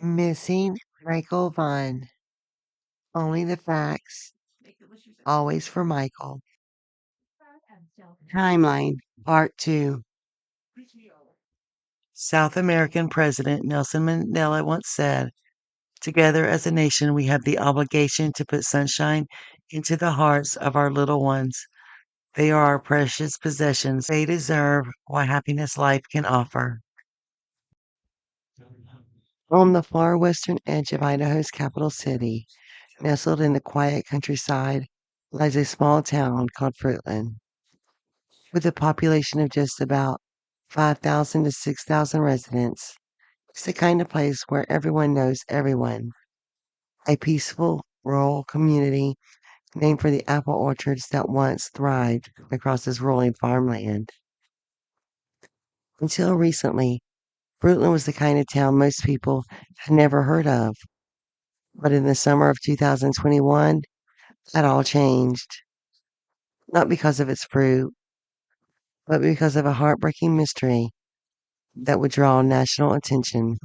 Missing Michael Vaughan. Only the facts. Always for Michael. Timeline, Part 2. South American President Nelson Mandela once said, "Together as a nation, we have the obligation to put sunshine into the hearts of our little ones. They are our precious possessions. They deserve what happiness life can offer." On the far western edge of Idaho's capital city, nestled in the quiet countryside, lies a small town called Fruitland. With a population of just about 5,000 to 6,000 residents, it's the kind of place where everyone knows everyone. A peaceful rural community named for the apple orchards that once thrived across this rolling farmland. Until recently, Fruitland was the kind of town most people had never heard of. But in the summer of 2021, that all changed. Not because of its fruit, but because of a heartbreaking mystery that would draw national attention.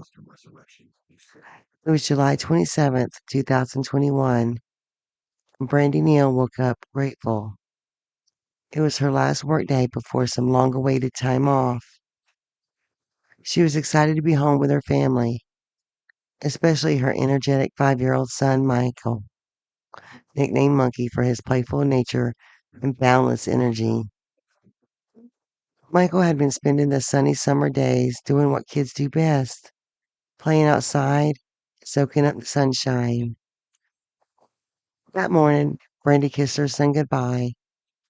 It was July 27th, 2021, and Brandy Neal woke up grateful. It was her last workday before some long awaited time off. She was excited to be home with her family, especially her energetic 5-year-old son, Michael, nicknamed Monkey for his playful nature and boundless energy. Michael had been spending the sunny summer days doing what kids do best, playing outside, soaking up the sunshine. That morning, Brandy kissed her son goodbye,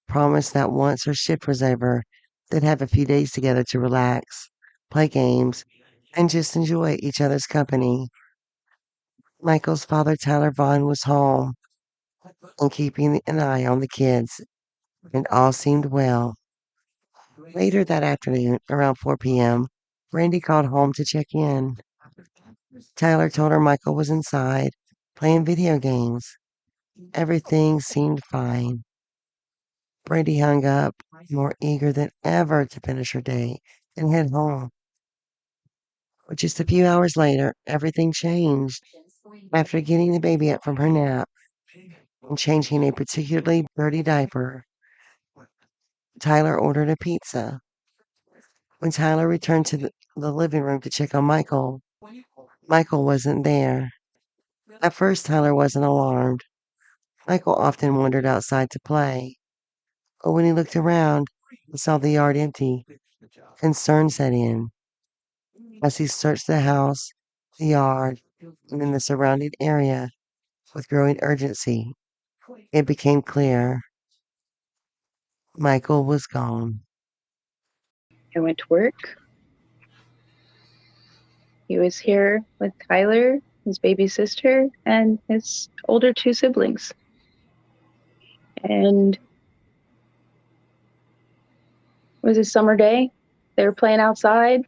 promised that once her shift was over, they'd have a few days together to relax, play games, and just enjoy each other's company. Michael's father, Tyler Vaughan, was home and keeping an eye on the kids, and all seemed well. Later that afternoon, around 4 p.m., Brandy called home to check in. Tyler told her Michael was inside, playing video games. Everything seemed fine. Brandy hung up, more eager than ever to finish her day and head home. But just a few hours later, everything changed. After getting the baby up from her nap and changing a particularly dirty diaper, Tyler ordered a pizza. When Tyler returned to the living room to check on Michael, Michael wasn't there. At first, Tyler wasn't alarmed. Michael often wandered outside to play. But when he looked around and saw the yard empty, concern set in. As he searched the house, the yard, and in the surrounding area with growing urgency, it became clear Michael was gone. I went to work. He was here with Tyler, his baby sister, and his older 2 siblings. And it was a summer day. They were playing outside.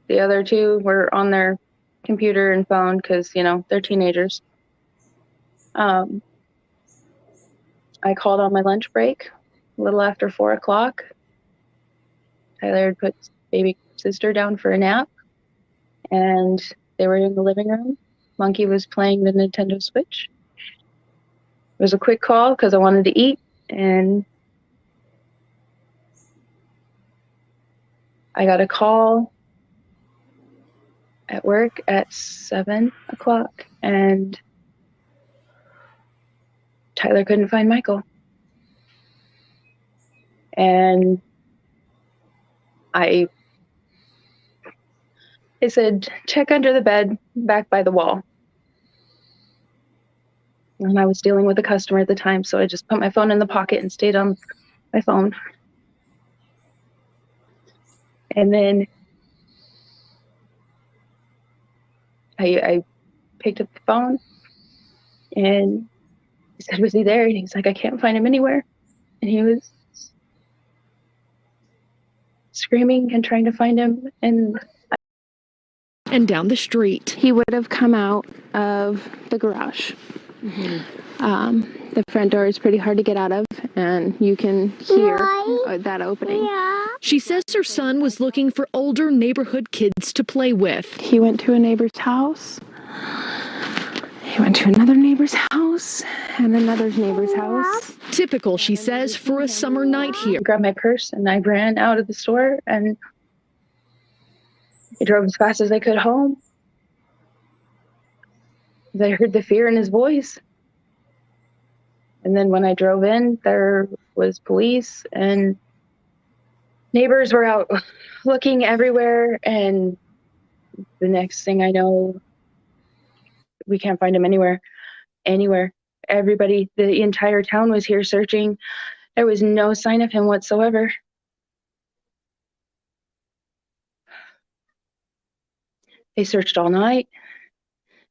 The other 2 were on their computer and phone because, they're teenagers. I called on my lunch break a little after 4 o'clock. Tyler had put baby sister down for a nap, and they were in the living room. Monkey was playing the Nintendo Switch. It was a quick call because I wanted to eat, and I got a call at work at 7 o'clock, and Tyler couldn't find Michael. And I said, check under the bed back by the wall. And I was dealing with a customer at the time, so I just put my phone in the pocket and stayed on my phone. And then I picked up the phone, and he said, was he there? And he's like, I can't find him anywhere. And he was screaming and trying to find him. And down the street, he would have come out of the garage. The front door is pretty hard to get out of, and you can hear that opening. She says her son was looking for older neighborhood kids to play with. He went to a neighbor's house. He went to another neighbor's house and another neighbor's house. Typical, she says, for a summer night here. I grabbed my purse and I ran out of the store and I drove as fast as I could home. I heard the fear in his voice. And then when I drove in, there was police and neighbors were out looking everywhere. And the next thing I know, we can't find him anywhere. Everybody, the entire town was here searching. There was no sign of him whatsoever. They searched all night.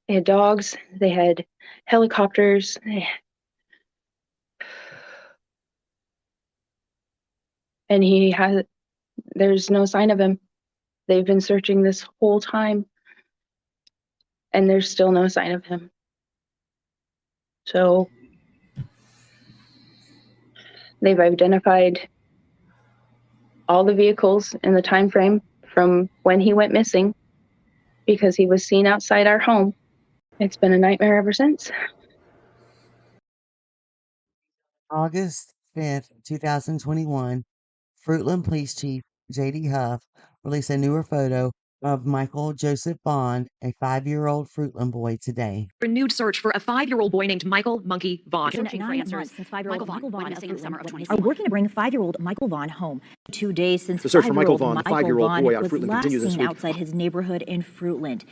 They had dogs. They had helicopters. And there's no sign of him. They've been searching this whole time, and there's still no sign of him. So they've identified all the vehicles in the time frame from when he went missing, because he was seen outside our home. It's been a nightmare ever since. August 5th, 2021, Fruitland Police Chief J.D. Huff released a newer photo of Michael Joseph Vaughan, a 5-year-old Fruitland boy, today. Renewed search for a 5-year-old boy named Michael Monkey Vaughan. It's been 9 months since 5-year-old Michael Vaughan went missing in the summer of 2020. Are working to bring 5-year-old Michael Vaughan home. 2 days since the search for Michael 5-year-old Vaughan, the 5-year-old boy out of was Fruitland, last continues this seen week. outside his neighborhood in Fruitland.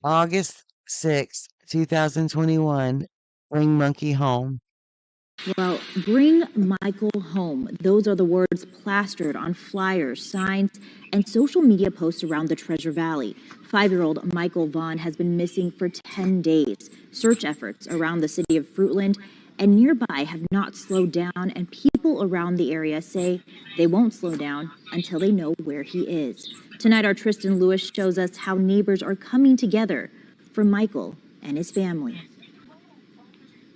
August 6th, 2021, Bring Monkey Home. Well, bring Michael home. Those are the words plastered on flyers, signs, and social media posts around the Treasure Valley. 5-year-old Michael Vaughan has been missing for 10 days. Search efforts around the city of Fruitland and nearby have not slowed down, and people around the area say they won't slow down until they know where he is. Tonight, our Tristan Lewis shows us how neighbors are coming together for Michael and his family.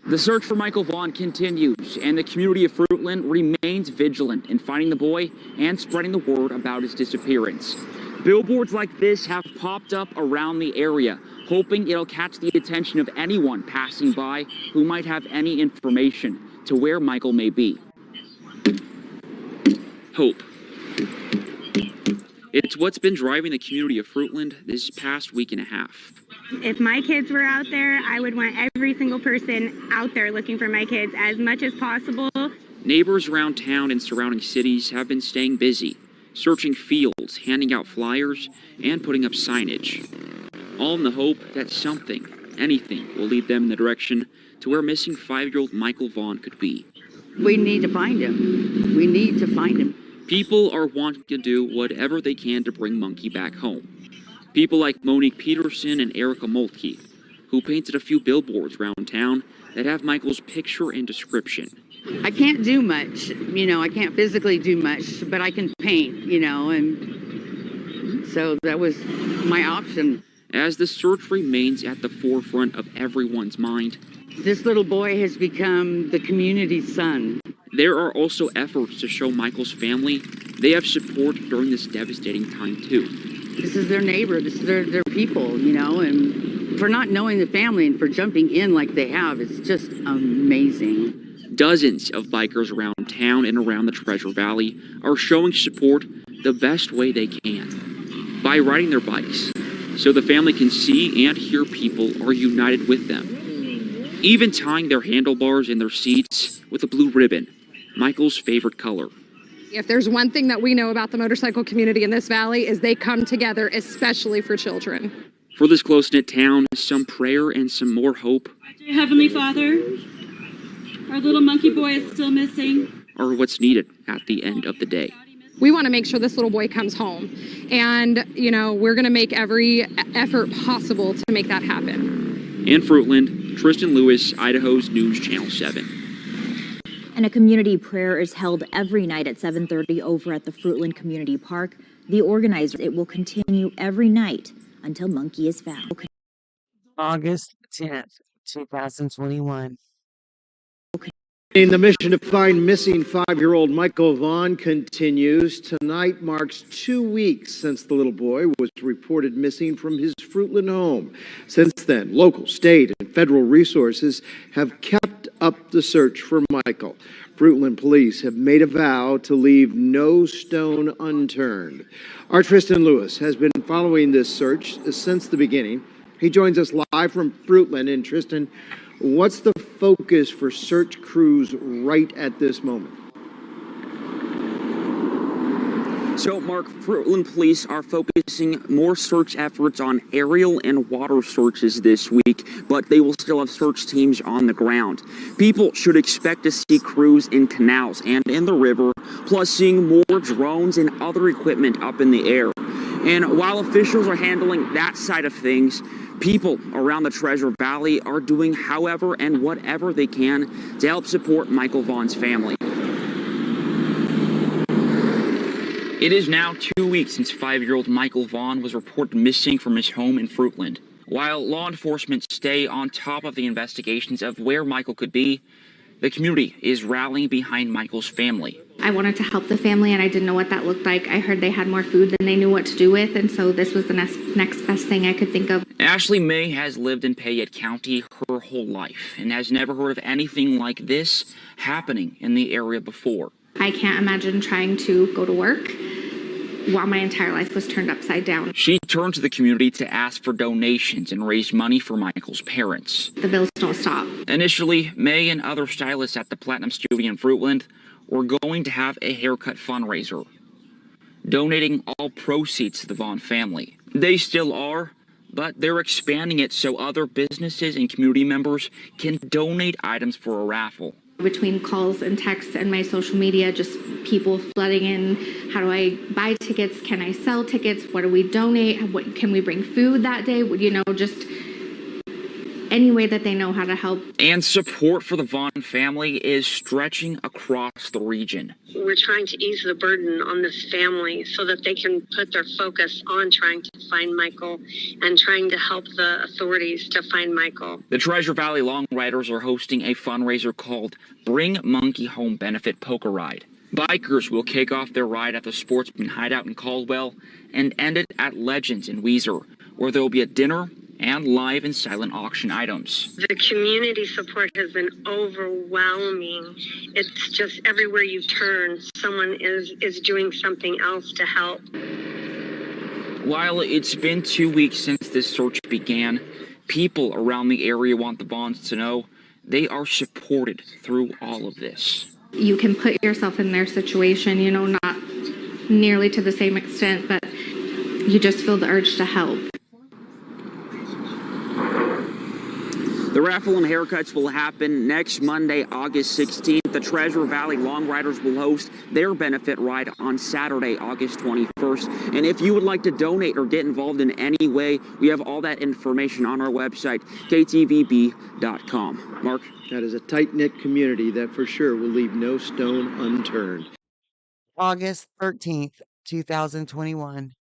The search for Michael Vaughan continues, and the community of Fruitland remains vigilant in finding the boy and spreading the word about his disappearance. Billboards like this have popped up around the area, hoping it'll catch the attention of anyone passing by who might have any information to where Michael may be. Hope. It's what's been driving the community of Fruitland this past week and a half. If my kids were out there, I would want every single person out there looking for my kids as much as possible. Neighbors around town and surrounding cities have been staying busy, searching fields, handing out flyers, and putting up signage. All in the hope that something, anything, will lead them in the direction to where missing 5-year-old Michael Vaughan could be. We need to find him. We need to find him. People are wanting to do whatever they can to bring Monkey back home. People like Monique Peterson and Erica Moltke, who painted a few billboards around town that have Michael's picture and description. I can't do much, I can't physically do much, but I can paint, and so that was my option. As the search remains at the forefront of everyone's mind, this little boy has become the community's son. There are also efforts to show Michael's family they have support during this devastating time too. This is their neighbor, this is their people, and for not knowing the family and for jumping in like they have, it's just amazing. Dozens of bikers around town and around the Treasure Valley are showing support the best way they can, by riding their bikes, so the family can see and hear people are united with them. Even tying their handlebars in their seats with a blue ribbon, Michael's favorite color. If there's one thing that we know about the motorcycle community in this valley is they come together, especially for children. For this close-knit town, some prayer and some more hope. Dear Heavenly Father, our little monkey boy is still missing. Are what's needed at the end of the day. We want to make sure this little boy comes home. And, we're going to make every effort possible to make that happen. In Fruitland, Tristan Lewis, Idaho's News Channel 7. And a community prayer is held every night at 7:30 over at the Fruitland Community Park. The organizers, it will continue every night until Monkey is found. August 10th, 2021. The mission to find missing 5-year-old Michael Vaughan continues. Tonight marks 2 weeks since the little boy was reported missing from his Fruitland home. Since then, local, state, and federal resources have kept up the search for Michael. Fruitland police have made a vow to leave no stone unturned. Our Tristan Lewis has been following this search since the beginning. He joins us live from Fruitland. And Tristan, what's the focus for search crews right at this moment? So, Mark, Fruitland police are focusing more search efforts on aerial and water searches this week, but they will still have search teams on the ground. People should expect to see crews in canals and in the river, plus seeing more drones and other equipment up in the air. And while officials are handling that side of things, people around the Treasure Valley are doing however and whatever they can to help support Michael Vaughan's family. It is now 2 weeks since 5-year-old Michael Vaughan was reported missing from his home in Fruitland. While law enforcement stay on top of the investigations of where Michael could be, the community is rallying behind Michael's family. I wanted to help the family, and I didn't know what that looked like. I heard they had more food than they knew what to do with, and so this was the next best thing I could think of. Ashley May has lived in Payette County her whole life and has never heard of anything like this happening in the area before. I can't imagine trying to go to work while my entire life was turned upside down. She turned to the community to ask for donations and raise money for Michael's parents. The bills don't stop. Initially, May and other stylists at the Platinum Studio in Fruitland were going to have a haircut fundraiser, donating all proceeds to the Vaughan family. They still are, but they're expanding it so other businesses and community members can donate items for a raffle. Between calls and texts and my social media, just people flooding in. How do I buy tickets? Can I sell tickets? What do we donate? What, can we bring food that day? You know, just any way that they know how to help. And support for the Vaughan family is stretching across the region. We're trying to ease the burden on this family so that they can put their focus on trying to find Michael and trying to help the authorities to find Michael. The Treasure Valley Long Riders are hosting a fundraiser called Bring Monkey Home Benefit Poker Ride. Bikers will kick off their ride at the Sportsman Hideout in Caldwell and end it at Legends in Weiser, where there will be a dinner and live and silent auction items. The community support has been overwhelming. It's just everywhere you turn, someone is doing something else to help. While it's been 2 weeks since this search began, people around the area want the Vaughans to know they are supported through all of this. You can put yourself in their situation, you know, not nearly to the same extent, but you just feel the urge to help. The raffle and haircuts will happen next Monday, August 16th. The Treasure Valley Long Riders will host their benefit ride on Saturday, August 21st. And if you would like to donate or get involved in any way, we have all that information on our website, ktvb.com. Mark? That is a tight-knit community that for sure will leave no stone unturned. August 13th, 2021.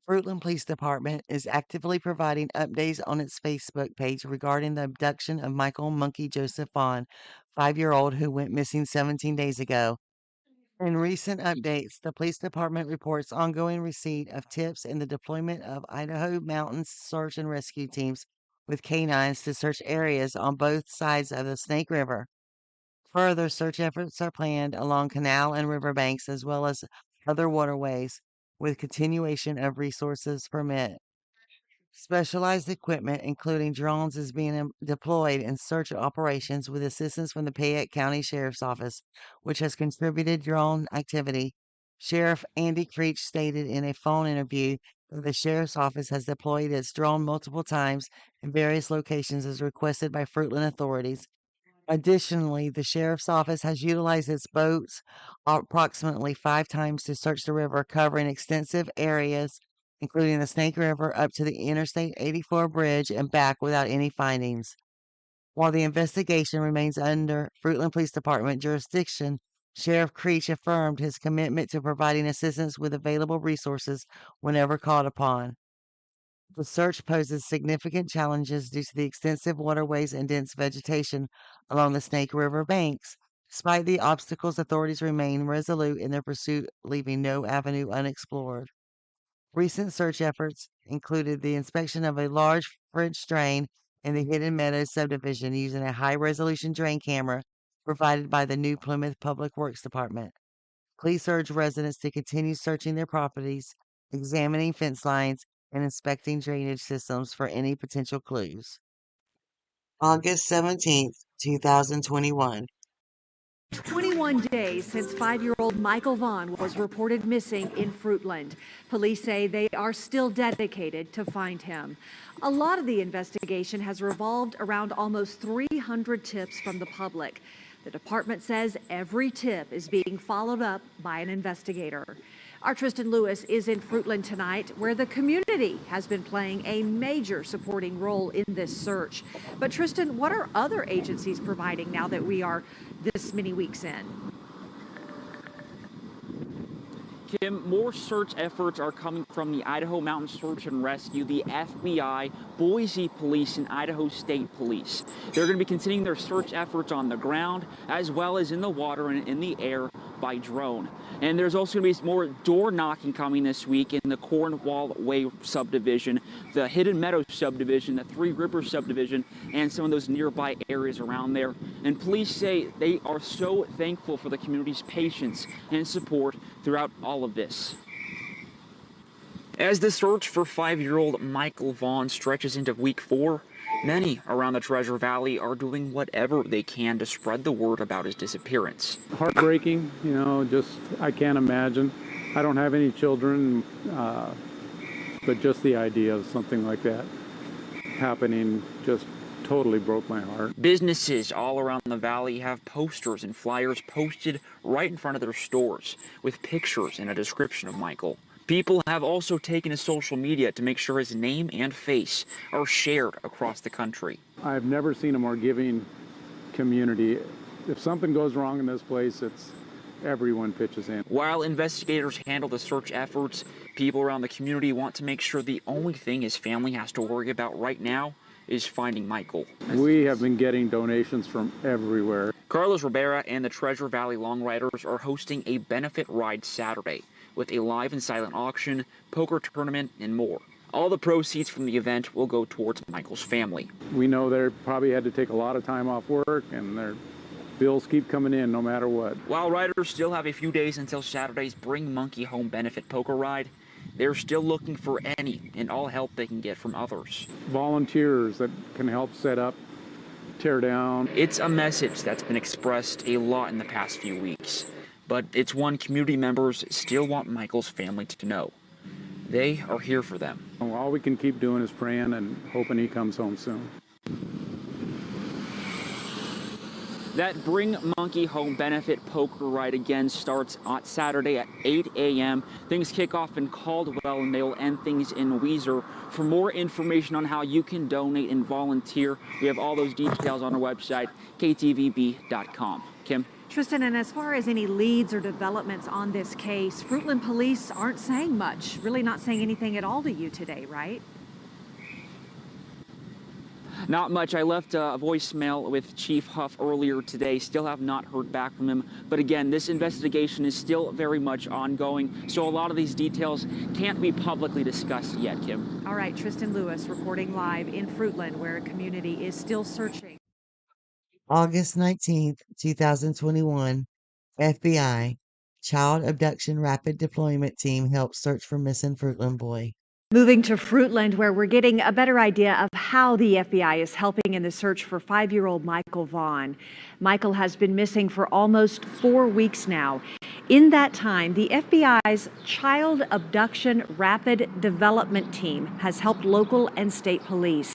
Fruitland Police Department is actively providing updates on its Facebook page regarding the abduction of Michael Monkey Joseph Vaughan, 5-year-old who went missing 17 days ago. In recent updates, the police department reports ongoing receipt of tips and the deployment of Idaho Mountain search and rescue teams with canines to search areas on both sides of the Snake River. Further search efforts are planned along canal and river banks as well as other waterways, with continuation of resources permit. Specialized equipment, including drones, is being deployed in search operations with assistance from the Payette County Sheriff's Office, which has contributed drone activity. Sheriff Andy Creech stated in a phone interview that the Sheriff's Office has deployed its drone multiple times in various locations as requested by Fruitland authorities. Additionally, the Sheriff's Office has utilized its boats approximately 5 times to search the river, covering extensive areas, including the Snake River up to the Interstate 84 bridge and back without any findings. While the investigation remains under Fruitland Police Department jurisdiction, Sheriff Creech affirmed his commitment to providing assistance with available resources whenever called upon. The search poses significant challenges due to the extensive waterways and dense vegetation along the Snake River banks. Despite the obstacles, authorities remain resolute in their pursuit, leaving no avenue unexplored. Recent search efforts included the inspection of a large French drain in the Hidden Meadows subdivision using a high-resolution drain camera provided by the New Plymouth Public Works Department. Police urge residents to continue searching their properties, examining fence lines, and inspecting drainage systems for any potential clues. August 17th, 2021. 21 days since 5-year-old Michael Vaughan was reported missing in Fruitland. Police say they are still dedicated to find him. A lot of the investigation has revolved around almost 300 tips from the public. The department says every tip is being followed up by an investigator. Our Tristan Lewis is in Fruitland tonight, where the community has been playing a major supporting role in this search. But Tristan, what are other agencies providing now that we are this many weeks in? Kim, more search efforts are coming from the Idaho Mountain Search and Rescue, the FBI, Boise Police, and Idaho State Police. They're going to be continuing their search efforts on the ground, as well as in the water and in the air by drone. And there's also going to be more door knocking coming this week in the Cornwall Way subdivision, the Hidden Meadows subdivision, the Three Rivers subdivision, and some of those nearby areas around there. And police say they are so thankful for the community's patience and support throughout all of this. As the search for 5-year-old Michael Vaughan stretches into week 4, many around the Treasure Valley are doing whatever they can to spread the word about his disappearance. Heartbreaking, just I can't imagine. I don't have any children, but just the idea of something like that happening just totally broke my heart. Businesses all around the valley have posters and flyers posted right in front of their stores with pictures and a description of Michael. People have also taken to social media to make sure his name and face are shared across the country. I've never seen a more giving community. If something goes wrong in this place, it's everyone pitches in. While investigators handle the search efforts, people around the community want to make sure the only thing his family has to worry about right now is finding Michael. We have been getting donations from everywhere. Carlos Rivera and the Treasure Valley Long Riders are hosting a benefit ride Saturday with a live and silent auction, poker tournament, and more. All the proceeds from the event will go towards Michael's family. We know they probably had to take a lot of time off work, and their bills keep coming in no matter what. While riders still have a few days until Saturday's Bring Monkey Home benefit poker ride, they're still looking for any and all help they can get from others. Volunteers that can help set up, tear down. It's a message that's been expressed a lot in the past few weeks, but it's one community members still want Michael's family to know. They are here for them. All we can keep doing is praying and hoping he comes home soon. That Bring Monkey Home benefit poker ride again starts on Saturday at 8 a.m. Things kick off in Caldwell and they'll end things in Weiser. For more information on how you can donate and volunteer, we have all those details on our website, ktvb.com. Kim? Tristan, and as far as any leads or developments on this case, Fruitland police aren't saying much, really not saying anything at all to you today, right? Not much. I left a voicemail with Chief Huff earlier today. Still have not heard back from him. But again, this investigation is still very much ongoing, so a lot of these details can't be publicly discussed yet, Kim. All right, Tristan Lewis reporting live in Fruitland, where a community is still searching. August 19th, 2021. FBI. Child Abduction Rapid Deployment Team helps search for missing Fruitland boy. Moving to Fruitland, where we're getting a better idea of how the FBI is helping in the search for 5-year-old Michael Vaughan. Michael has been missing for almost 4 weeks now. In that time, the FBI's Child Abduction Rapid Development Team has helped local and state police.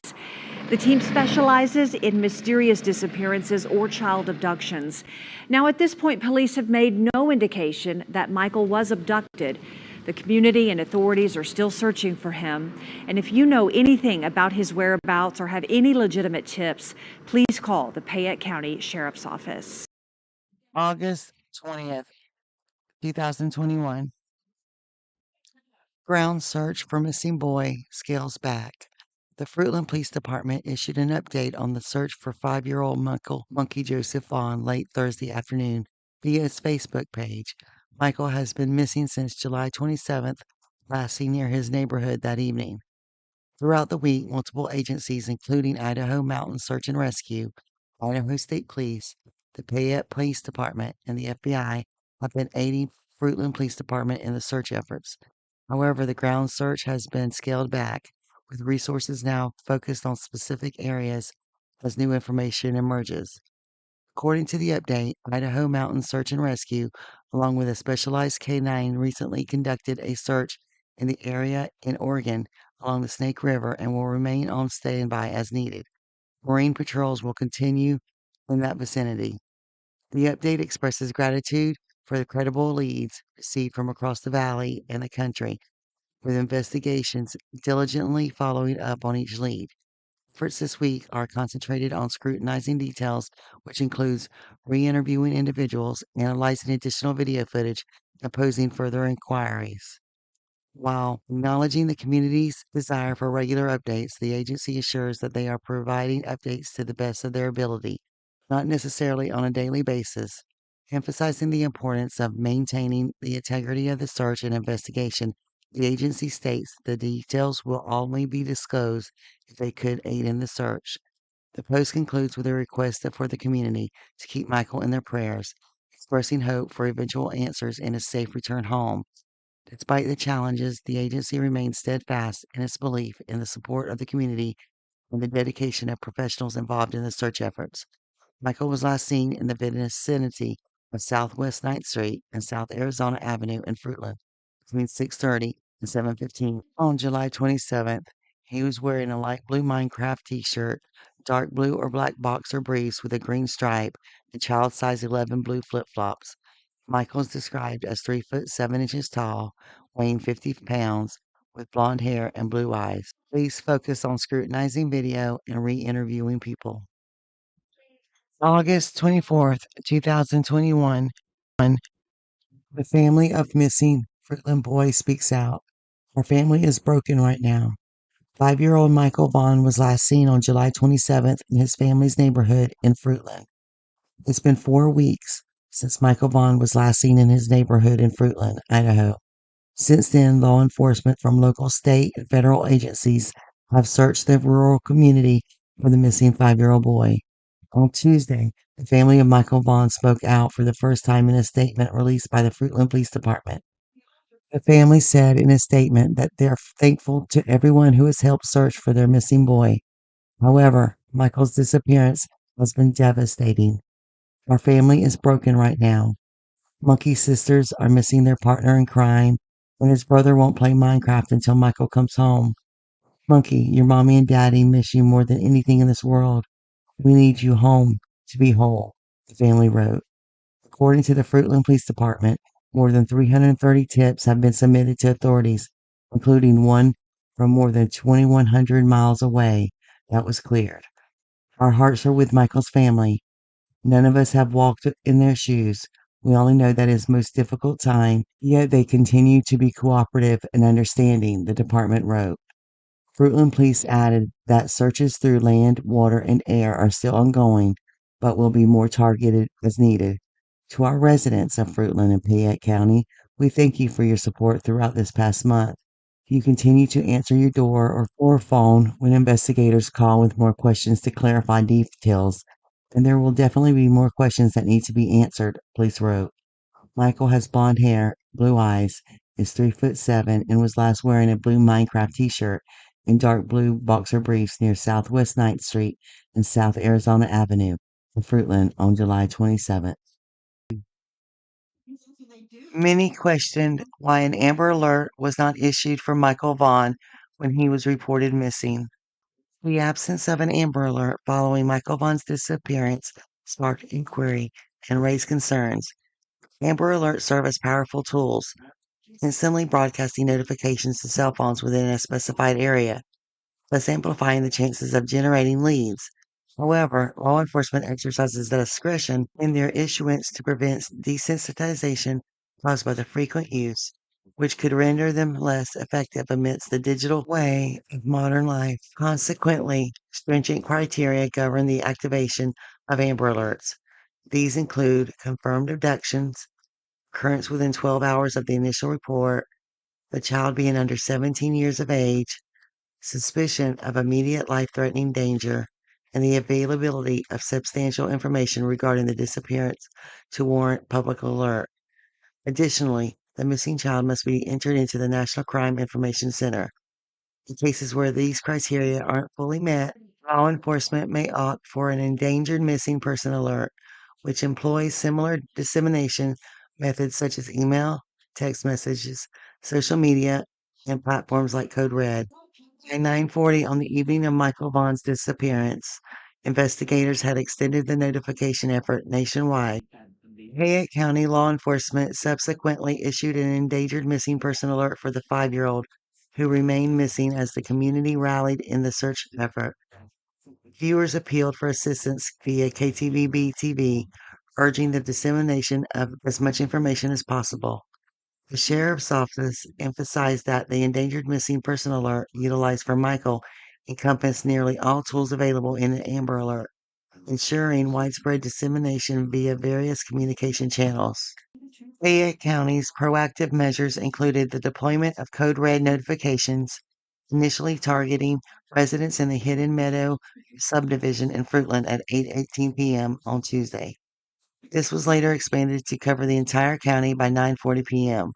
The team specializes in mysterious disappearances or child abductions. Now, at this point, police have made no indication that Michael was abducted. The community and authorities are still searching for him. And if you know anything about his whereabouts or have any legitimate tips, please call the Payette County Sheriff's Office. August 20th, 2021. Ground search for missing boy scales back. The Fruitland Police Department issued an update on the search for 5-year-old Monkey Joseph Vaughan late Thursday afternoon via its Facebook page. Michael has been missing since July 27th, last seen near his neighborhood that evening. Throughout the week, multiple agencies, including Idaho Mountain Search and Rescue, Idaho State Police, the Payette Police Department, and the FBI, have been aiding Fruitland Police Department in the search efforts. However, the ground search has been scaled back, with resources now focused on specific areas as new information emerges. According to the update, Idaho Mountain Search and Rescue, along with a specialized K-9, recently conducted a search in the area in Oregon along the Snake River and will remain on standby as needed. Marine patrols will continue in that vicinity. The update expresses gratitude for the credible leads received from across the valley and the country, with investigations diligently following up on each lead. Efforts this week are concentrated on scrutinizing details, which includes re-interviewing individuals, analyzing additional video footage, and posing further inquiries. While acknowledging the community's desire for regular updates, the agency assures that they are providing updates to the best of their ability, not necessarily on a daily basis. Emphasizing the importance of maintaining the integrity of the search and investigation, the agency states the details will only be disclosed if they could aid in the search. The post concludes with a request for the community to keep Michael in their prayers, expressing hope for eventual answers and a safe return home. Despite the challenges, the agency remains steadfast in its belief in the support of the community and the dedication of professionals involved in the search efforts. Michael was last seen in the vicinity of Southwest 9th Street and South Arizona Avenue in Fruitland between 6:30 and 7:15 on July 27th. He was wearing a light blue Minecraft t-shirt, dark blue or black boxer briefs with a green stripe, and child size 11 blue flip-flops. Michael is described as 3 foot 7 inches tall, weighing 50 pounds, with blonde hair and blue eyes. Please focus on scrutinizing video and re-interviewing people. August 24th, 2021. The family of missing Fruitland boy speaks out. Our family is broken right now. 5-year-old Michael Vaughan was last seen on July 27th in his family's neighborhood in Fruitland. It's been 4 weeks since Michael Vaughan was last seen in his neighborhood in Fruitland, Idaho. Since then, law enforcement from local, state, and federal agencies have searched the rural community for the missing 5-year-old boy. On Tuesday, the family of Michael Vaughan spoke out for the first time in a statement released by the Fruitland Police Department. The family said in a statement that they're thankful to everyone who has helped search for their missing boy. However, Michael's disappearance has been devastating. Our family is broken right now. Monkey's sisters are missing their partner in crime, and his brother won't play Minecraft until Michael comes home. Monkey, your mommy and daddy miss you more than anything in this world. We need you home to be whole, the family wrote. According to the Fruitland Police Department, more than 330 tips have been submitted to authorities, including one from more than 2,100 miles away that was cleared. Our hearts are with Michael's family. None of us have walked in their shoes. We only know that it's most difficult time, yet they continue to be cooperative and understanding, the department wrote. Fruitland Police added that searches through land, water, and air are still ongoing, but will be more targeted as needed. To our residents of Fruitland and Payette County, we thank you for your support throughout this past month. You continue to answer your door or phone when investigators call with more questions to clarify details, and there will definitely be more questions that need to be answered, police wrote. Michael has blonde hair, blue eyes, is 3 foot 7, and was last wearing a blue Minecraft t-shirt and dark blue boxer briefs near Southwest 9th Street and South Arizona Avenue in Fruitland on July 27th. Many questioned why an Amber Alert was not issued for Michael Vaughan when he was reported missing. The absence of an Amber Alert following Michael Vaughan's disappearance sparked inquiry and raised concerns. Amber Alerts serve as powerful tools, instantly broadcasting notifications to cell phones within a specified area, thus amplifying the chances of generating leads. However, law enforcement exercises discretion in their issuance to prevent desensitization caused by the frequent use, which could render them less effective amidst the digital way of modern life. Consequently, stringent criteria govern the activation of Amber Alerts. These include confirmed abductions, occurrence within 12 hours of the initial report, the child being under 17 years of age, suspicion of immediate life-threatening danger, and the availability of substantial information regarding the disappearance to warrant public alert. Additionally, the missing child must be entered into the National Crime Information Center. In cases where these criteria aren't fully met, law enforcement may opt for an endangered missing person alert, which employs similar dissemination methods such as email, text messages, social media, and platforms like Code Red. At 9:40 on the evening of Michael Vaughn's disappearance, investigators had extended the notification effort nationwide. Fayette County law enforcement subsequently issued an endangered missing person alert for the 5-year-old who remained missing as the community rallied in the search effort. Viewers appealed for assistance via KTVB TV, urging the dissemination of as much information as possible. The sheriff's office emphasized that the endangered missing person alert utilized for Michael encompassed nearly all tools available in an Amber Alert, ensuring widespread dissemination via various communication channels. Fayette County's proactive measures included the deployment of Code Red notifications, initially targeting residents in the Hidden Meadow subdivision in Fruitland at 8:18 p.m. on Tuesday. This was later expanded to cover the entire county by 9:40 p.m.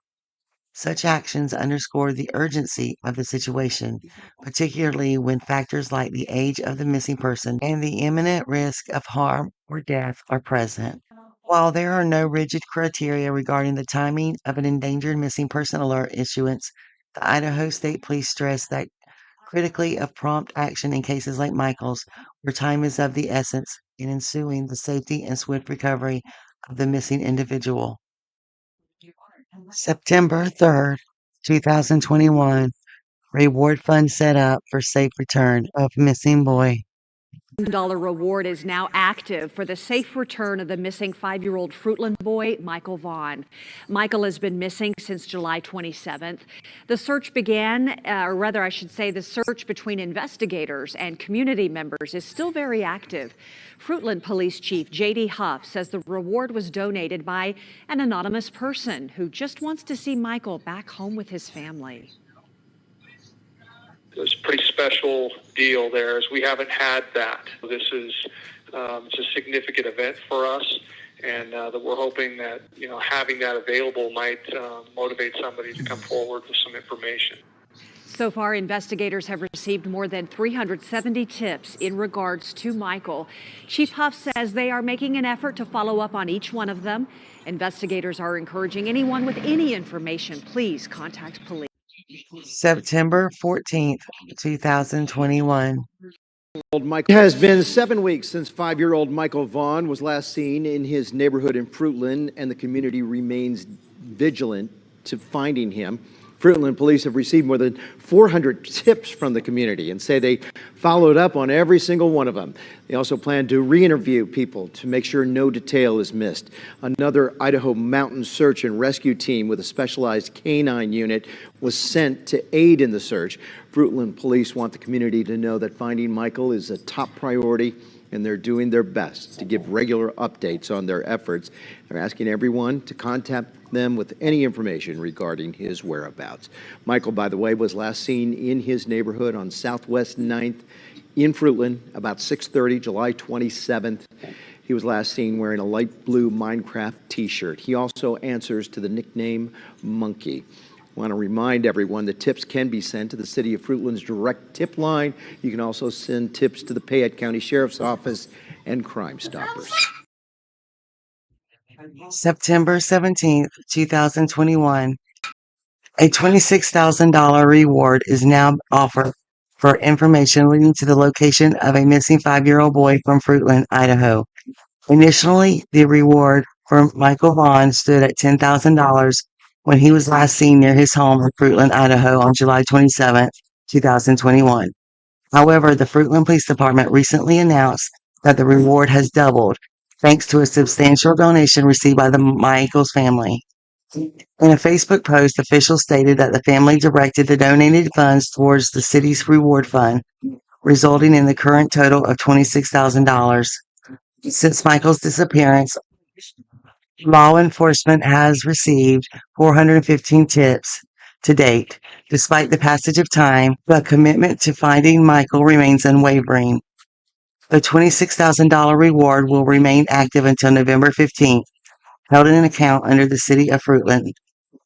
Such actions underscore the urgency of the situation, particularly when factors like the age of the missing person and the imminent risk of harm or death are present. While there are no rigid criteria regarding the timing of an endangered missing person alert issuance, the Idaho State Police stress that critically of prompt action in cases like Michael's, where time is of the essence in ensuing the safety and swift recovery of the missing individual. September 3rd, 2021, reward fund set up for safe return of missing boy. $1 reward is now active for the safe return of the missing 5-year-old Fruitland boy, Michael Vaughan. Michael has been missing since July 27th. The search began, or rather I should say the search between investigators and community members is still very active. Fruitland Police Chief J.D. Huff says the reward was donated by an anonymous person who just wants to see Michael back home with his family. It was a pretty special deal there, as we haven't had that. This is it's a significant event for us, and that we're hoping that having that available might motivate somebody to come forward with some information. So far, investigators have received more than 370 tips in regards to Michael. Chief Huff says they are making an effort to follow up on each one of them. Investigators are encouraging anyone with any information, please contact police. September 14th, 2021. It has been 7 weeks since 5-year-old Michael Vaughan was last seen in his neighborhood in Fruitland, and the community remains vigilant to finding him. Fruitland police have received more than 400 tips from the community and say they followed up on every single one of them. They also plan to re-interview people to make sure no detail is missed. Another Idaho mountain search and rescue team with a specialized canine unit was sent to aid in the search. Fruitland police want the community to know that finding Michael is a top priority, and they're doing their best to give regular updates on their efforts. They're asking everyone to contact them with any information regarding his whereabouts. Michael, by the way, was last seen in his neighborhood on Southwest 9th in Fruitland about 6:30, July 27th. He was last seen wearing a light blue Minecraft t-shirt. He also answers to the nickname Monkey. I want to remind everyone that tips can be sent to the City of Fruitland's direct tip line. You can also send tips to the Fayette County Sheriff's Office and Crime Stoppers. September 17th, 2021. A $26,000 reward is now offered for information leading to the location of a missing 5-year-old boy from Fruitland, Idaho. Initially, the reward for Michael Vaughan stood at $10,000 when he was last seen near his home in Fruitland, Idaho on July 27, 2021. However, the Fruitland Police Department recently announced that the reward has doubled thanks to a substantial donation received by the Michaels family. In a Facebook post, officials stated that the family directed the donated funds towards the city's reward fund, resulting in the current total of $26,000. Since Michael's disappearance, law enforcement has received 415 tips to date. Despite the passage of time, the commitment to finding Michael remains unwavering. The $26,000 reward will remain active until November 15th, held in an account under the city of Fruitland.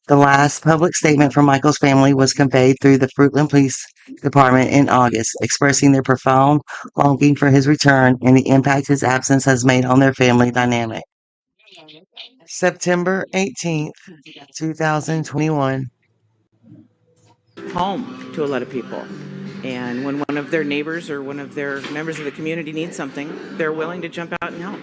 The last public statement from Michael's family was conveyed through the Fruitland Police Department in August, expressing their profound longing for his return and the impact his absence has made on their family dynamic. September 18th, 2021. Home to a lot of people. And when one of their neighbors or one of their members of the community needs something, they're willing to jump out and help.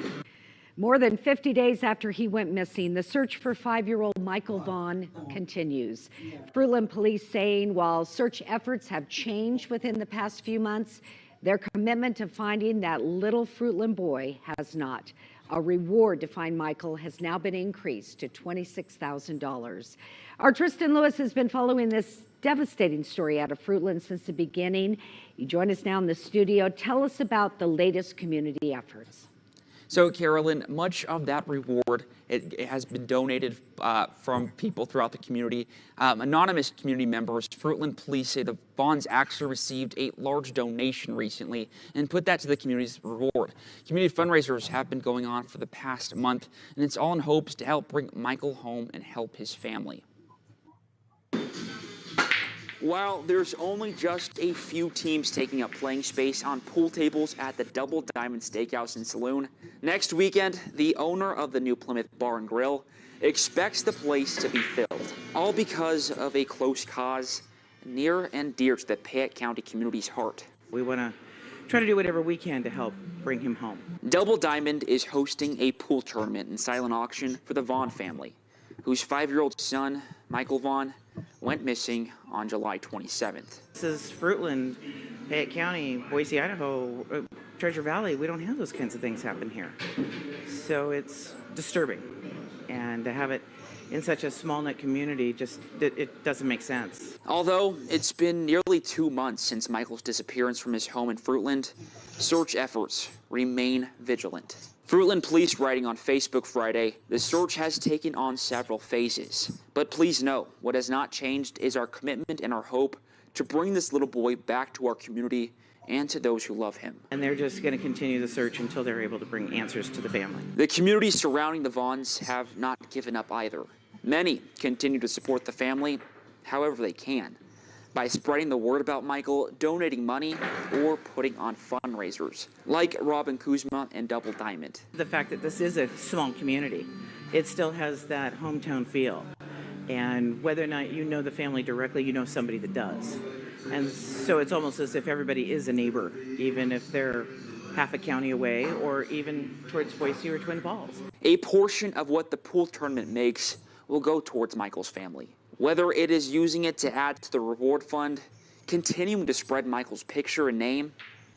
More than 50 days after he went missing, the search for 5-year-old Michael Vaughan continues. Fruitland police saying while search efforts have changed within the past few months, their commitment to finding that little Fruitland boy has not. A reward to find Michael has now been increased to $26,000. Our Tristan Lewis has been following this devastating story out of Fruitland since the beginning. You join us now in the studio. Tell us about the latest community efforts. So, Carolyn, much of that reward it has been donated from people throughout the community. Anonymous community members, Fruitland police say the Vaughns actually received a large donation recently and put that to the community's reward. Community fundraisers have been going on for the past month, and it's all in hopes to help bring Michael home and help his family. While there's only just a few teams taking up playing space on pool tables at the Double Diamond Steakhouse and Saloon, next weekend, the owner of the new Plymouth Bar and Grill expects the place to be filled, all because of a close cause near and dear to the Piatt County community's heart. We want to try to do whatever we can to help bring him home. Double Diamond is hosting a pool tournament and silent auction for the Vaughan family, whose 5-year-old son, Michael Vaughan, went missing on July 27th. This is Fruitland, Piatt County, Boise, Idaho, Treasure Valley. We don't have those kinds of things happen here. So it's disturbing. And to have it in such a small-knit community, it doesn't make sense. Although it's been nearly 2 months since Michael's disappearance from his home in Fruitland, search efforts remain vigilant. Fruitland police writing on Facebook Friday, the search has taken on several phases. But please know, what has not changed is our commitment and our hope to bring this little boy back to our community and to those who love him. And they're just going to continue the search until they're able to bring answers to the family. The community surrounding the Vaughns have not given up either. Many continue to support the family however they can, by spreading the word about Michael, donating money, or putting on fundraisers, like Robin Kuzma and Double Diamond. The fact that this is a small community, it still has that hometown feel. And whether or not you know the family directly, you know somebody that does. And so it's almost as if everybody is a neighbor, even if they're half a county away or even towards Boise or Twin Falls. A portion of what the pool tournament makes will go towards Michael's family. Whether it is using it to add to the reward fund, continuing to spread Michael's picture and name,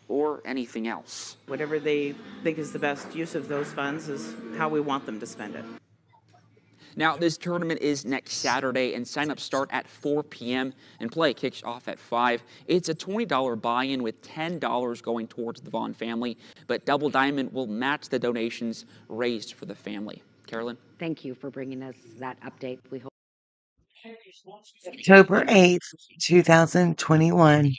or anything else. Whatever they think is the best use of those funds is how we want them to spend it. Now, this tournament is next Saturday, and sign-ups start at 4 p.m. and play kicks off at 5. It's a $20 buy-in with $10 going towards the Vaughan family, but Double Diamond will match the donations raised for the family. Carolyn? Thank you for bringing us that update. We hope. October 8th, 2021.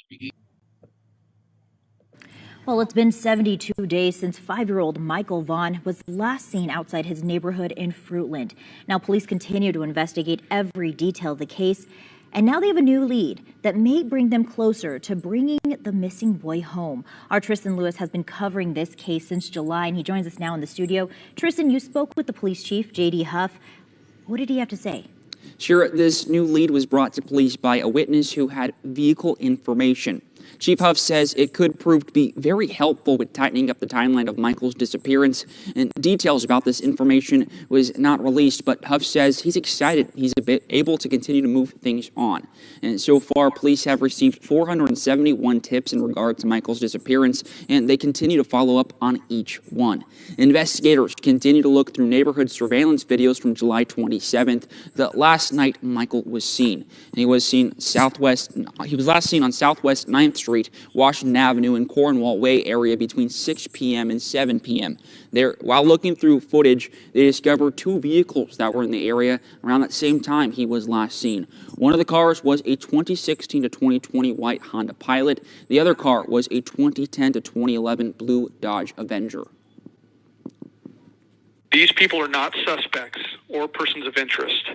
Well, it's been 72 days since 5-year-old Michael Vaughan was last seen outside his neighborhood in Fruitland. Now, police continue to investigate every detail of the case, and now they have a new lead that may bring them closer to bringing the missing boy home. Our Tristan Lewis has been covering this case since July, and he joins us now in the studio. Tristan, you spoke with the police chief, J.D. Huff. What did he have to say? Sure, this new lead was brought to police by a witness who had vehicle information. Chief Huff says it could prove to be very helpful with tightening up the timeline of Michael's disappearance, and details about this information was not released, but Huff says he's excited he's able to continue to move things on. And so far, police have received 471 tips in regard to Michael's disappearance, and they continue to follow up on each one. Investigators continue to look through neighborhood surveillance videos from July 27th, the last night Michael was seen. And he was last seen on Southwest 9th Street, Washington Avenue, and Cornwall Way area between 6 p.m. and 7 p.m. While looking through footage, they discovered two vehicles that were in the area around that same time he was last seen. One of the cars was a 2016 to 2020 white Honda Pilot. The other car was a 2010 to 2011 blue Dodge Avenger. These people are not suspects or persons of interest,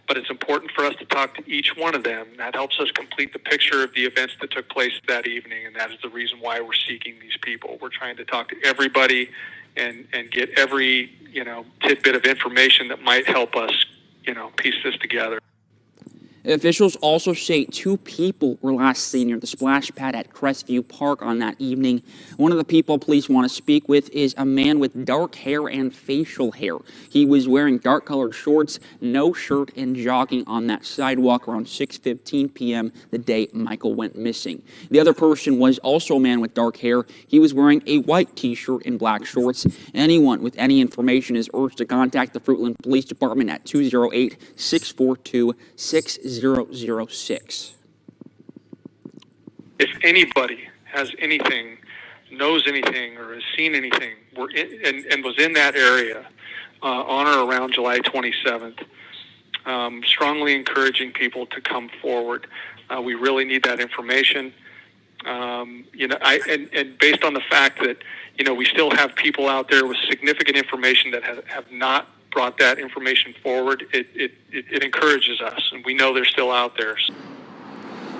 but it's important for us to talk to each one of them. That helps us complete the picture of the events that took place that evening, and that is the reason why we're seeking these people. We're trying to talk to everybody and get every, tidbit of information that might help us, piece this together. Officials also say two people were last seen near the splash pad at Crestview Park on that evening. One of the people police want to speak with is a man with dark hair and facial hair. He was wearing dark-colored shorts, no shirt, and jogging on that sidewalk around 6:15 p.m. the day Michael went missing. The other person was also a man with dark hair. He was wearing a white t-shirt and black shorts. Anyone with any information is urged to contact the Fruitland Police Department at 208-642-6006. If anybody has anything, knows anything, or has seen anything, and was in that area on or around July 27th, strongly encouraging people to come forward. We really need that information. And based on the fact that, we still have people out there with significant information that have not brought that information forward, it encourages us, and we know they're still out there.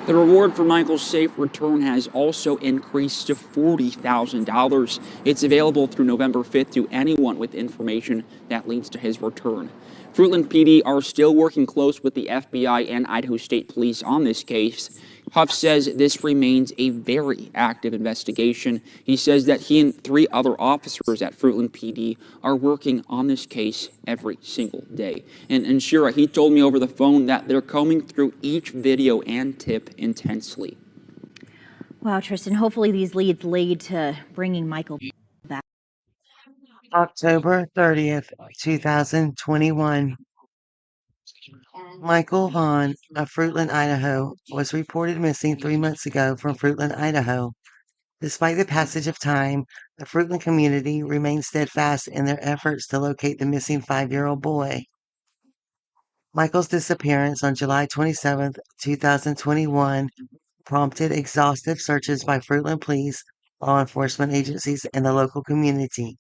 The reward for Michael's safe return has also increased to $40,000. It's available through November 5th to anyone with information that leads to his return. Fruitland PD are still working close with the FBI and Idaho State Police on this case. Huff says this remains a very active investigation. He says that he and 3 other officers at Fruitland PD are working on this case every single day. And Shira, he told me over the phone that they're combing through each video and tip intensely. Wow, Tristan, hopefully these leads lead to bringing Michael back. October 30th, 2021. Michael Vaughan of Fruitland, Idaho, was reported missing 3 months ago from Fruitland, Idaho. Despite the passage of time, the Fruitland community remains steadfast in their efforts to locate the missing 5-year-old boy. Michael's disappearance on July 27, 2021, prompted exhaustive searches by Fruitland police, law enforcement agencies, and the local community.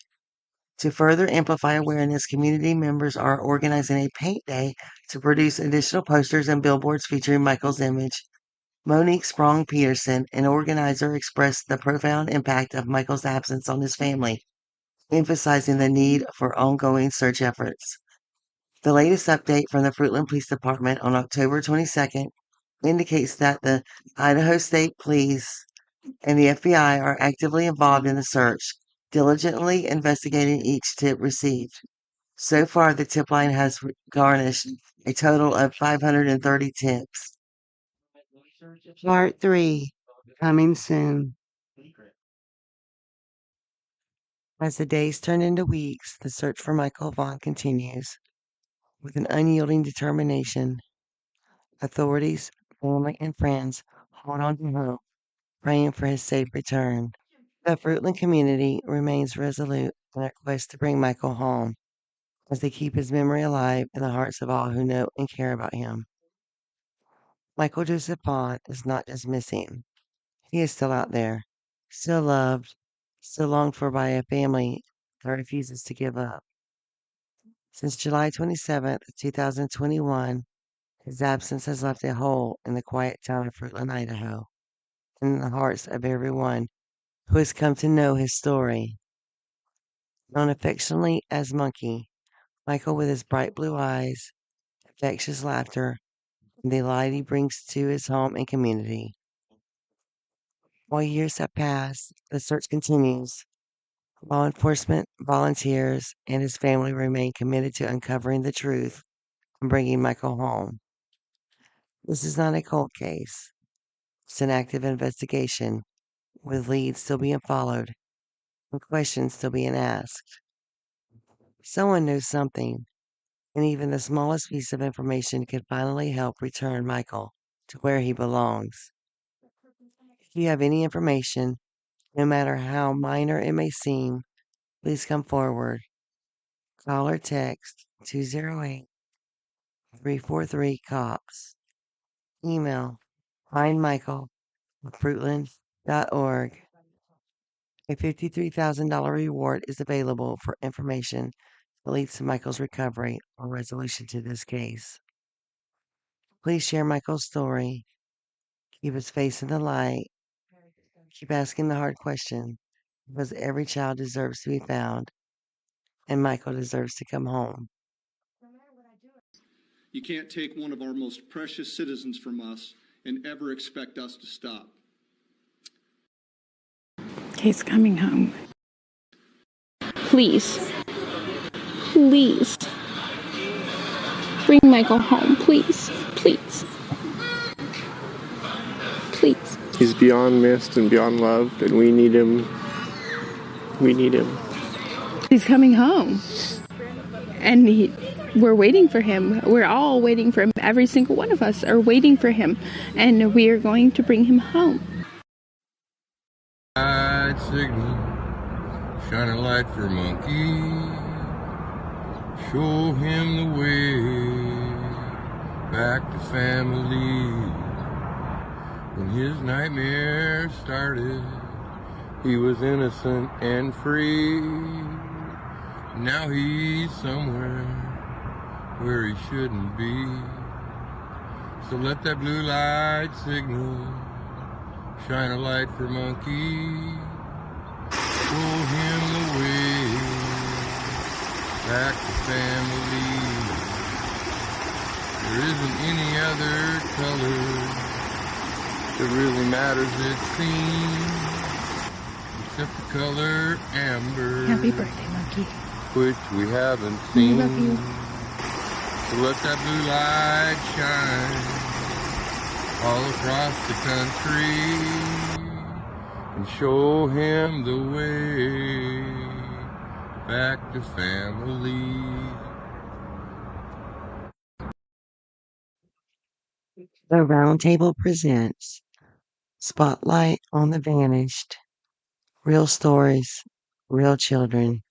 To further amplify awareness, community members are organizing a paint day to produce additional posters and billboards featuring Michael's image. Monique Sprong Peterson, an organizer, expressed the profound impact of Michael's absence on his family, emphasizing the need for ongoing search efforts. The latest update from the Fruitland Police Department on October 22nd indicates that the Idaho State Police and the FBI are actively involved in the search, diligently investigating each tip received. So far, the tip line has garnished a total of 530 tips. Part 3, coming soon. As the days turn into weeks, the search for Michael Vaughan continues. With an unyielding determination, authorities, family, and friends hold on to hope, praying for his safe return. The Fruitland community remains resolute in their quest to bring Michael home, as they keep his memory alive in the hearts of all who know and care about him. Michael Joseph Vaughan is not just missing. He is still out there, still loved, still longed for by a family that refuses to give up. Since July 27th, 2021, his absence has left a hole in the quiet town of Fruitland, Idaho, and in the hearts of everyone who has come to know his story. Known affectionately as Monkey, Michael, with his bright blue eyes, infectious laughter, and the light he brings to his home and community, While years have passed, the search continues. Law enforcement, volunteers, and his family remain committed to uncovering the truth and bringing Michael home. This is not a cold case. It's an active investigation with leads still being followed and questions still being asked. Someone knows something, and even the smallest piece of information could finally help return Michael to where he belongs. If you have any information, no matter how minor it may seem, please come forward. Call or text 208-343-COPS. Email findmichael@fruitland.org. A $53,000 reward is available for information that leads to Michael's recovery or resolution to this case. Please share Michael's story. Keep his face in the light. Keep asking the hard question because every child deserves to be found and Michael deserves to come home. You can't take one of our most precious citizens from us and ever expect us to stop. He's coming home. Please. Please. Bring Michael home, please. Please. Please. He's beyond missed and beyond loved, and we need him. We need him. He's coming home. And we're waiting for him. We're all waiting for him. Every single one of us are waiting for him. And we are going to bring him home. Signal, shine a light for Monkey. Show him the way back to family. When his nightmare started, he was innocent and free. Now he's somewhere where he shouldn't be. So let that blue light signal shine a light for Monkey. Show him the way back to family. There isn't any other color that really matters, it seems, except the color amber. Happy birthday, Monkey. Which we haven't seen. We love you. So let that blue light shine all across the country and show him the way back to family. The Round Table presents Spotlight on the Vanished. Real stories, real children.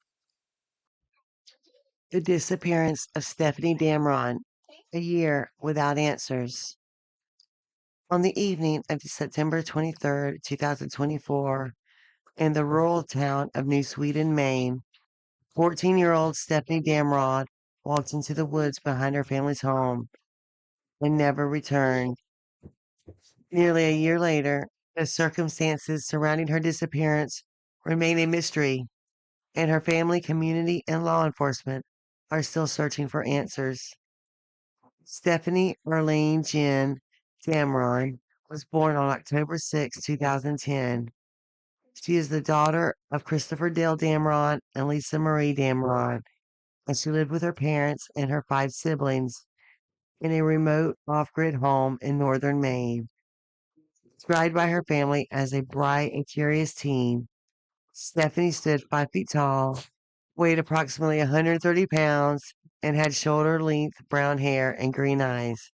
The disappearance of Stephanie Damron, a year without answers. On the evening of September 23rd, 2024, in the rural town of New Sweden, Maine, 14-year-old Stephanie Damron walked into the woods behind her family's home and never returned. Nearly a year later, the circumstances surrounding her disappearance remain a mystery, and her family, community, and law enforcement are still searching for answers. Stephanie Arlene Jen Damron was born on October 6, 2010. She is the daughter of Christopher Dale Damron and Lisa Marie Damron, and she lived with her parents and her 5 siblings in a remote off-grid home in northern Maine. Described by her family as a bright and curious teen, Stephanie stood 5 feet tall, weighed approximately 130 pounds, and had shoulder-length brown hair and green eyes.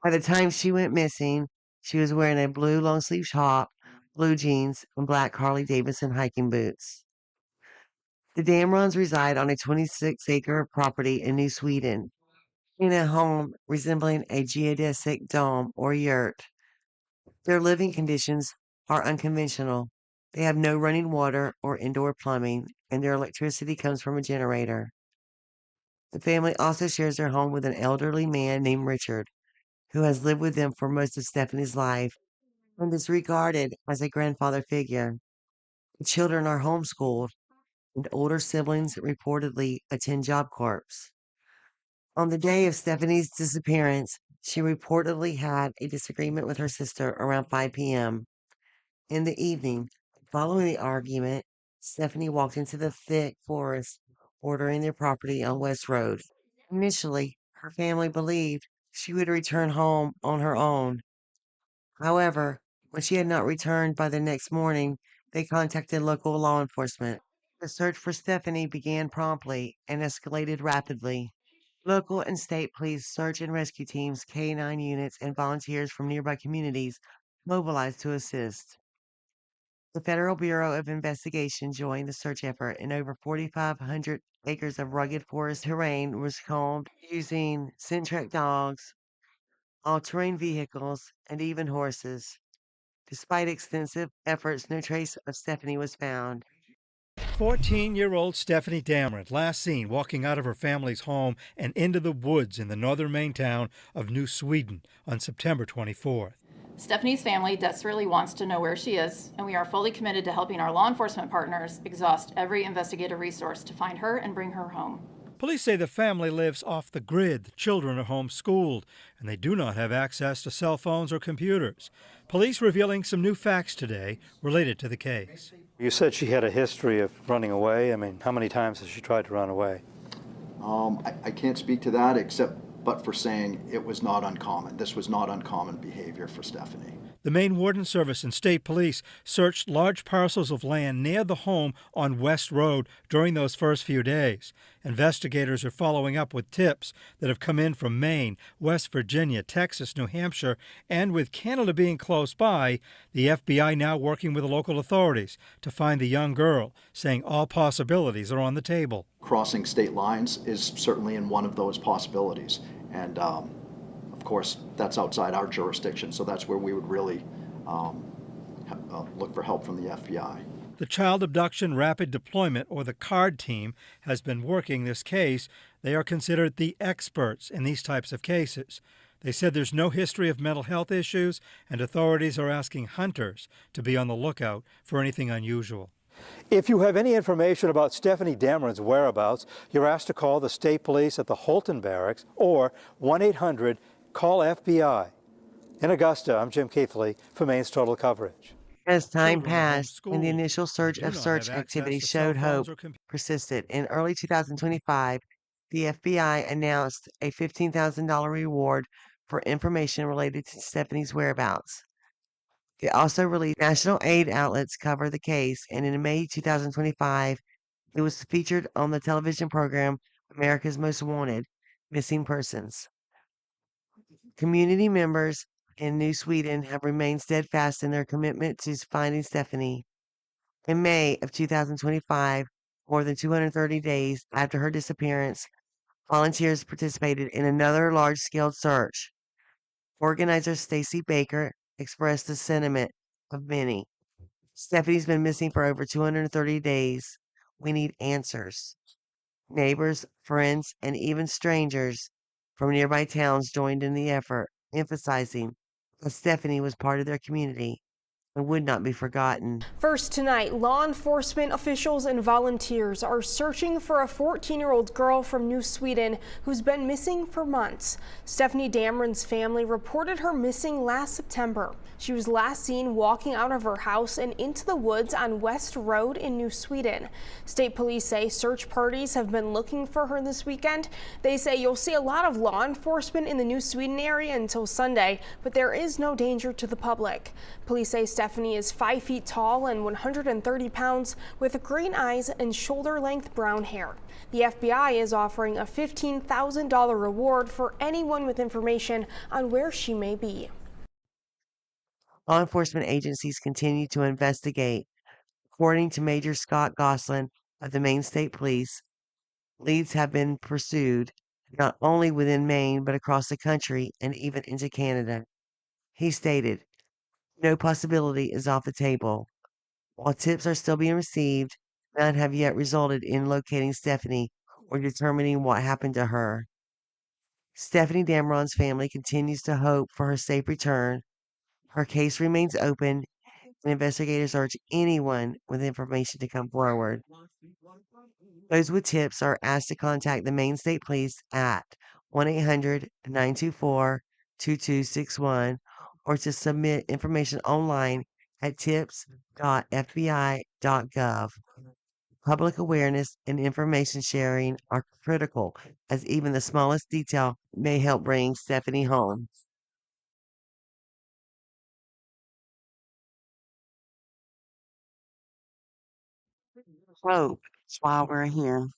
By the time she went missing, she was wearing a blue long-sleeve top, blue jeans, and black Harley-Davidson hiking boots. The Damrons reside on a 26-acre property in New Sweden, in a home resembling a geodesic dome or yurt. Their living conditions are unconventional. They have no running water or indoor plumbing, and their electricity comes from a generator. The family also shares their home with an elderly man named Richard, who has lived with them for most of Stephanie's life and is regarded as a grandfather figure. The children are homeschooled, and older siblings reportedly attend Job Corps. On the day of Stephanie's disappearance, she reportedly had a disagreement with her sister around 5 p.m. In the evening, following the argument, Stephanie walked into the thick forest bordering their property on West Road. Initially, her family believed she would return home on her own. However, when she had not returned by the next morning, they contacted local law enforcement. The search for Stephanie began promptly and escalated rapidly. Local and state police, search and rescue teams, K-9 units, and volunteers from nearby communities mobilized to assist. The Federal Bureau of Investigation joined the search effort, and over 4,500 acres of rugged forest terrain was combed using scent track dogs, all-terrain vehicles, and even horses. Despite extensive efforts, no trace of Stephanie was found. 14-year-old Stephanie Dameron, last seen walking out of her family's home and into the woods in the northern Maine town of New Sweden on September 24th. Stephanie's family desperately wants to know where she is, and we are fully committed to helping our law enforcement partners exhaust every investigative resource to find her and bring her home. Police say the family lives off the grid, the children are homeschooled, and they do not have access to cell phones or computers. Police revealing some new facts today related to the case. You said she had a history of running away. I mean, how many times has she tried to run away? I can't speak to that but for saying it was not uncommon. This was not uncommon behavior for Stephanie. The Maine Warden Service and state police searched large parcels of land near the home on West Road during those first few days. Investigators are following up with tips that have come in from Maine, West Virginia, Texas, New Hampshire, and with Canada being close by, the FBI now working with the local authorities to find the young girl, saying all possibilities are on the table. Crossing state lines is certainly in one of those possibilities. And of course, that's outside our jurisdiction, so that's where we would really look for help from the FBI. The Child Abduction Rapid Deployment, or the CARD team, has been working this case. They are considered the experts in these types of cases. They said there's no history of mental health issues, and authorities are asking hunters to be on the lookout for anything unusual. If you have any information about Stephanie Dameron's whereabouts, you're asked to call the state police at the Holton Barracks or 1-800-CALL-FBI. In Augusta, I'm Jim Keithley for Maine's Total Coverage. As time passed and the initial surge of search activity showed hope persisted, in early 2025, the FBI announced a $15,000 reward for information related to Stephanie's whereabouts. They also released national aid outlets cover the case, and in May 2025, it was featured on the television program America's Most Wanted: Missing Persons. Community members in New Sweden have remained steadfast in their commitment to finding Stephanie. In May of 2025, more than 230 days after her disappearance, volunteers participated in another large-scale search. Organizer Stacy Baker expressed the sentiment of many. Stephanie's been missing for over 230 days. We need answers. Neighbors, friends, and even strangers from nearby towns joined in the effort, emphasizing that Stephanie was part of their community and would not be forgotten. First tonight, law enforcement officials and volunteers are searching for a 14-year-old girl from New Sweden who's been missing for months. Stephanie Dameron's family reported her missing last September. She was last seen walking out of her house and into the woods on West Road in New Sweden. State police say search parties have been looking for her this weekend. They say you'll see a lot of law enforcement in the New Sweden area until Sunday, but there is no danger to the public. Police say Stephanie is 5 feet tall and 130 pounds with green eyes and shoulder-length brown hair. The FBI is offering a $15,000 reward for anyone with information on where she may be. Law enforcement agencies continue to investigate. According to Major Scott Goslin of the Maine State Police, leads have been pursued not only within Maine but across the country and even into Canada. He stated, "No possibility is off the table. While tips are still being received, none have yet resulted in locating Stephanie or determining what happened to her." Stephanie Dameron's family continues to hope for her safe return. Her case remains open, and investigators urge anyone with information to come forward. Those with tips are asked to contact the Maine State Police at 1-800-924-2261 or to submit information online at tips.fbi.gov. Public awareness and information sharing are critical, as even the smallest detail may help bring Stephanie home. Hope, that's why we're here.